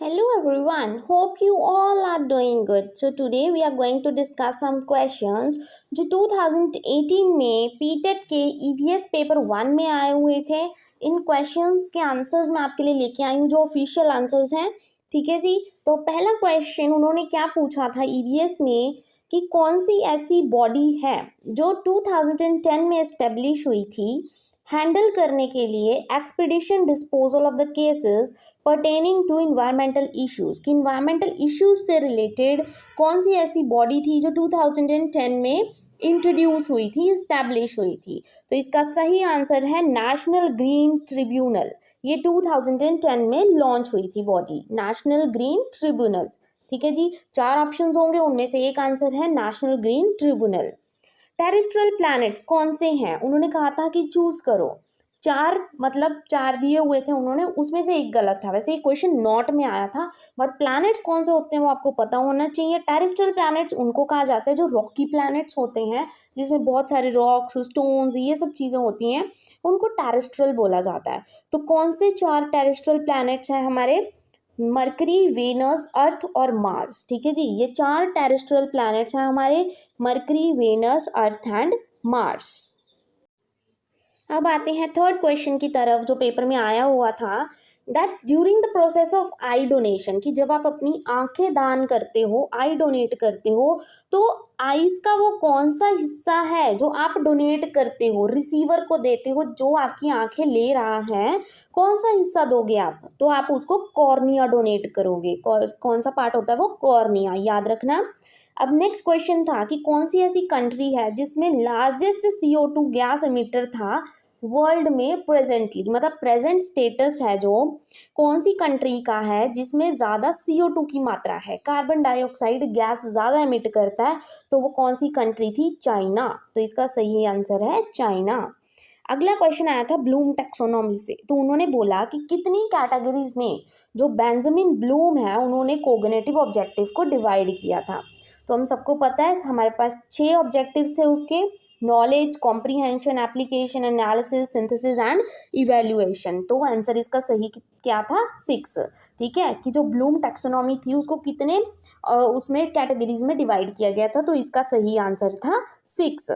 Hello everyone, hope you all are doing good. So today we are going to discuss some questions जो 2018 में PTET के EVS paper 1 में आए हुए थे. इन क्वेश्चंस के आंसर्स मैं आपके लिए लेके आई हूँ जो ऑफिशियल आंसर्स हैं. ठीक है जी. तो पहला क्वेश्चन उन्होंने क्या पूछा था ईवीएस में कि कौन सी ऐसी बॉडी है जो 2010 में एस्टेब्लिश हुई थी हैंडल करने के लिए expedition disposal of the cases pertaining to environmental issues कि इन्वायरमेंटल इश्यूज से रिलेटेड कौन सी ऐसी बॉडी थी जो 2010 में इंट्रोड्यूस हुई थी, इस्टेब्लिश हुई थी. तो इसका सही आंसर है नेशनल ग्रीन ट्रिब्यूनल. ये 2010 में लॉन्च हुई थी बॉडी, नेशनल ग्रीन ट्रिब्यूनल. ठीक है जी. 4 ऑप्शंस होंगे, उनमें से एक आंसर है national green tribunal. Terrestrial planets कौन से हैं? उन्होंने कहा था कि चूज करो. 4 दिए हुए थे उन्होंने, उसमें से एक गलत था. वैसे ये क्वेश्चन नॉट में आया था, बट प्लैनेट्स कौन से होते हैं वो आपको पता होना चाहिए. टेरेस्ट्रियल प्लैनेट्स उनको कहा जाता है जो रॉकी प्लैनेट्स होते हैं, जिसमें बहुत सारे रॉक्स, स्टोन्स, ये सब चीज़ें होती हैं, उनको टेरेस्ट्रियल बोला जाता है. तो कौन से 4 टेरेस्ट्रियल प्लैनेट्स हैं हमारे? मरकरी, वेनस, अर्थ और मार्स. ठीक है जी. ये 4 टेरेस्ट्रियल प्लैनेट्स हैं हमारे, Mercury, Venus, Earth and Mars. अब आते हैं थर्ड क्वेश्चन की तरफ जो पेपर में आया हुआ था, that during the process of I donation कि जब आप अपनी आंखें दान करते हो, आई डोनेट करते हो, तो आईज का वो कौन सा हिस्सा है जो आप डोनेट करते हो, रिसीवर को देते हो, जो आपकी आंखें ले रहा है, कौन सा हिस्सा दोगे आप? तो आप उसको कॉर्निया डोनेट करोगे. कौन सा पार्ट होता है वो? कॉर्निया. याद रखना. अब नेक्स्ट क्वेश्चन था कि कौन सी ऐसी कंट्री है जिसमें लार्जेस्ट CO2 गैस एमिटर था वर्ल्ड में प्रेजेंटली, मतलब प्रेजेंट स्टेटस है जो, कौन सी कंट्री का है जिसमें ज़्यादा CO2 की मात्रा है, कार्बन डाइऑक्साइड गैस ज़्यादा एमिट करता है, तो वो कौन सी कंट्री थी? चाइना. तो इसका सही आंसर है चाइना. अगला क्वेश्चन आया था ब्लूम टैक्सोनॉमी से. तो उन्होंने बोला कि कितनी कैटेगरीज में जो बेंजामिन ब्लूम है उन्होंने कोग्निटिव ऑब्जेक्टिव्स को डिवाइड किया था. तो हम सबको पता है हमारे पास 6 ऑब्जेक्टिव्स थे उसके: knowledge, comprehension, application, analysis, synthesis and evaluation. तो आंसर इसका सही क्या था? 6. ठीक है. कि जो ब्लूम टैक्सोनॉमी थी उसको कितने उसमें कैटेगरीज में डिवाइड किया गया था, तो इसका सही आंसर था 6.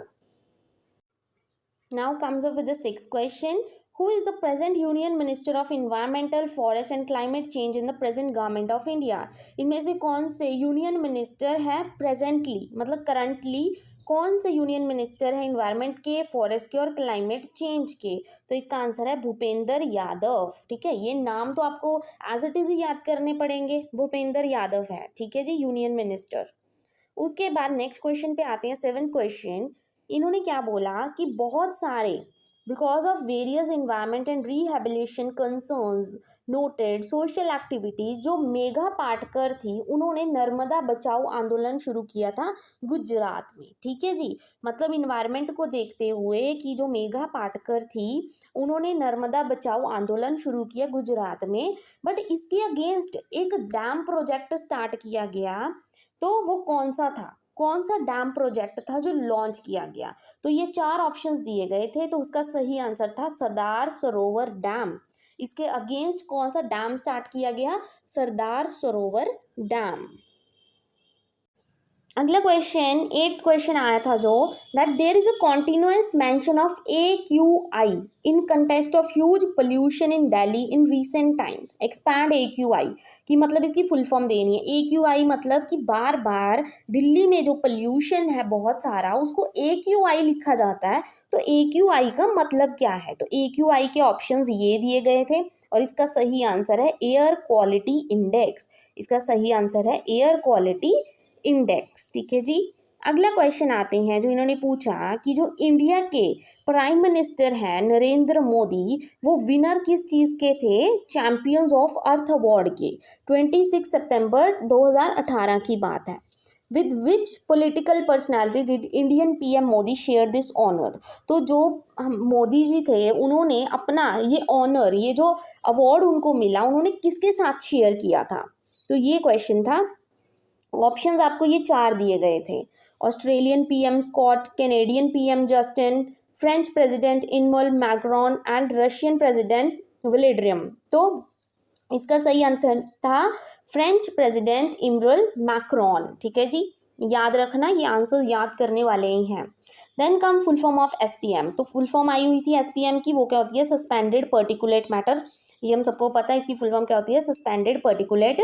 Now comes up with the 6th question. Who is the present Union Minister of Environmental, Forest and Climate Change in the present government of India? इनमें से कौन से यूनियन मिनिस्टर है प्रेजेंटली, मतलब करंटली कौन से यूनियन मिनिस्टर है environment के, फॉरेस्ट के और क्लाइमेट चेंज के? तो इसका आंसर है भूपेंद्र यादव. ठीक है. ये नाम तो आपको एज इट इज ही याद करने पड़ेंगे. भूपेंद्र यादव है. ठीक है जी, यूनियन मिनिस्टर. उसके बाद नेक्स्ट क्वेश्चन पे आते हैं, 7th क्वेश्चन. इन्होंने क्या बोला कि बहुत सारे because of various environment and rehabilitation concerns noted social activities, जो मेघा पाटकर थी उन्होंने नर्मदा बचाओ आंदोलन शुरू किया था गुजरात में. ठीक है जी. मतलब इन्वायरमेंट को देखते हुए कि जो मेघा पाटकर थी उन्होंने नर्मदा बचाओ आंदोलन शुरू किया गुजरात में, बट इसके अगेंस्ट एक डैम प्रोजेक्ट स्टार्ट किया गया. तो वो कौन सा था? कौन सा डैम प्रोजेक्ट था जो लॉन्च किया गया? तो ये 4 ऑप्शंस दिए गए थे, तो उसका सही आंसर था सरदार सरोवर डैम. इसके अगेंस्ट कौन सा डैम स्टार्ट किया गया? सरदार सरोवर डैम. अगला क्वेश्चन 8th क्वेश्चन आया था जो, that there is a continuous mention of AQI in context of huge pollution in Delhi in recent times. Expand AQI की मतलब इसकी फुल फॉर्म देनी है. AQI मतलब कि बार बार दिल्ली में जो पोल्यूशन है बहुत सारा, उसको AQI लिखा जाता है. तो AQI का मतलब क्या है? तो AQI के ऑप्शंस ये दिए गए थे और इसका सही आंसर है एयर क्वालिटी इंडेक्स. इसका सही आंसर है एयर क्वालिटी इंडेक्स. ठीक है जी. अगला क्वेश्चन आते हैं जो इन्होंने पूछा कि जो इंडिया के प्राइम मिनिस्टर हैं नरेंद्र मोदी, वो विनर किस चीज़ के थे? चैंपियंस ऑफ अर्थ अवार्ड के. 26 सितंबर 2018 की बात है. With which political personality did Indian PM Modi share this honour? तो जो मोदी जी थे उन्होंने अपना ये ऑनर, ये जो अवार्ड उनको मिला, उन्होंने किसके साथ शेयर किया था? तो ये क्वेश्चन था. ऑप्शंस आपको ये 4 दिए गए थे: Australian PM Scott, Canadian PM Justin, French president Emmanuel Macron and Russian president Vladimir. तो इसका सही आंसर था फ्रेंच प्रेसिडेंट इमैनुअल मैक्रोन। ठीक है जी, याद रखना, ये आंसर याद करने वाले ही हैं। Then come full form of SPM. तो फुल फॉर्म आई हुई थी एसपीएम की, वो क्या होती है, सस्पेंडेड पर्टिकुलेट मैटर। ये हम सबको पता है, इसकी फुल फॉर्म क्या होती है, सस्पेंडेड पर्टिकुलेट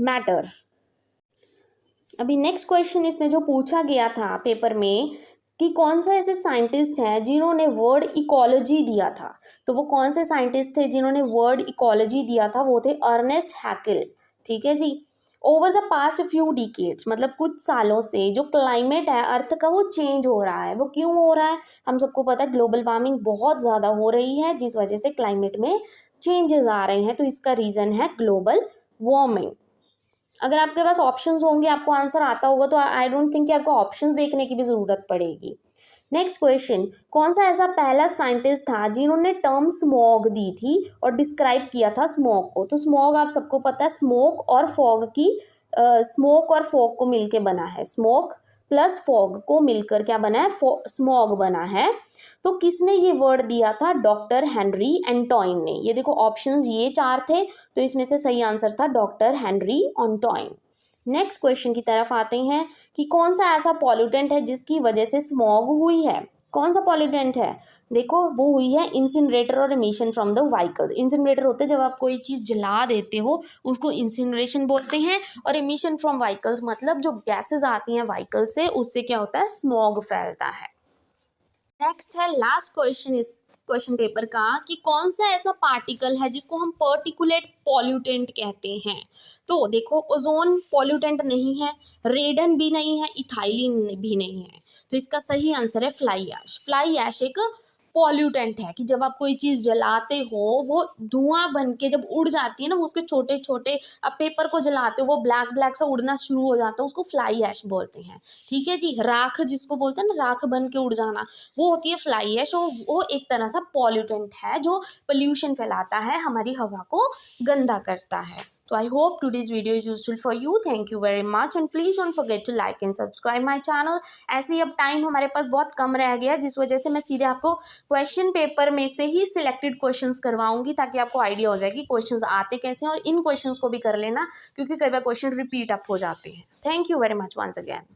मैटर। अभी नेक्स्ट क्वेश्चन इसमें जो पूछा गया था पेपर में कि कौन सा ऐसे साइंटिस्ट हैं जिन्होंने वर्ड इकोलॉजी दिया था। तो वो कौन से साइंटिस्ट थे जिन्होंने वर्ड इकोलॉजी दिया था, वो थे अर्नेस्ट हैकेल। ठीक है जी। Over the past few decades, मतलब कुछ सालों से जो क्लाइमेट है अर्थ का वो चेंज हो रहा है। वो क्यों हो रहा है, हम सबको पता है ग्लोबल वार्मिंग बहुत ज़्यादा हो रही है, जिस वजह से क्लाइमेट में चेंजेस आ रहे हैं। तो इसका रीज़न है ग्लोबल वार्मिंग। अगर आपके पास ऑप्शंस होंगे, आपको आंसर आता होगा, तो आई डोंट थिंक कि आपको ऑप्शंस देखने की भी ज़रूरत पड़ेगी। नेक्स्ट क्वेश्चन, कौन सा ऐसा पहला साइंटिस्ट था जिन्होंने टर्म स्मॉग दी थी और डिस्क्राइब किया था स्मॉग को। तो स्मॉग आप सबको पता है स्मोक और फॉग की, स्मोक और फॉग को मिलके बना है, स्मोक प्लस फॉग को मिलकर क्या बना है, स्मॉग बना है। तो किसने ये वर्ड दिया था, डॉक्टर हेनरी एंटोइन ने। ये देखो ऑप्शंस ये चार थे, तो इसमें से सही आंसर था doctor Henry Antoine. Next question की तरफ आते हैं कि कौन सा ऐसा पॉल्यूटेंट है जिसकी वजह से स्मॉग हुई है। कौन सा पॉल्यूटेंट है, देखो वो हुई है इंसिनरेटर और emission from the vehicle. Incinerator होते हैं जब आप कोई चीज़ जला देते हो, उसको इंसिनरेशन बोलते हैं। और एमिशन फ्रॉम व्हीकल्स मतलब जो गैसेज आती हैं व्हीकल से, उससे क्या होता है, स्मॉग फैलता है। नेक्स्ट है लास्ट क्वेश्चन इस क्वेश्चन पेपर का कि कौन सा ऐसा पार्टिकल है जिसको हम पर्टिकुलेट पॉल्यूटेंट कहते हैं। तो देखो ओजोन पॉल्यूटेंट नहीं है, रेडन भी नहीं है, इथाइलिन भी नहीं है। तो इसका सही आंसर है फ्लाई ऐश। फ्लाई ऐश एक पॉल्यूटेंट है कि जब आप कोई चीज़ जलाते हो वो धुआं बन के जब उड़ जाती है ना, वो उसके छोटे छोटे, आप पेपर को जलाते हो वो ब्लैक ब्लैक सा उड़ना शुरू हो जाता है, उसको फ्लाई ऐश बोलते हैं। ठीक है जी, राख जिसको बोलते हैं ना, राख बन के उड़ जाना, वो होती है फ्लाई ऐश। वो एक तरह सा पॉल्यूटेंट है जो पोल्यूशन फैलाता है, हमारी हवा को गंदा करता है। तो I hope today's video is useful for you. Thank you very much and please don't forget to like and subscribe my channel. ऐसे ही अब टाइम हमारे पास बहुत कम रह गया, जिस वजह से मैं सीधे आपको क्वेश्चन पेपर में से ही सिलेक्टेड क्वेश्चंस करवाऊंगी, ताकि आपको आइडिया हो जाए कि क्वेश्चंस आते कैसे हैं। और इन क्वेश्चंस को भी कर लेना, क्योंकि कई बार क्वेश्चन रिपीट अप हो जाते हैं। Thank you very much once again.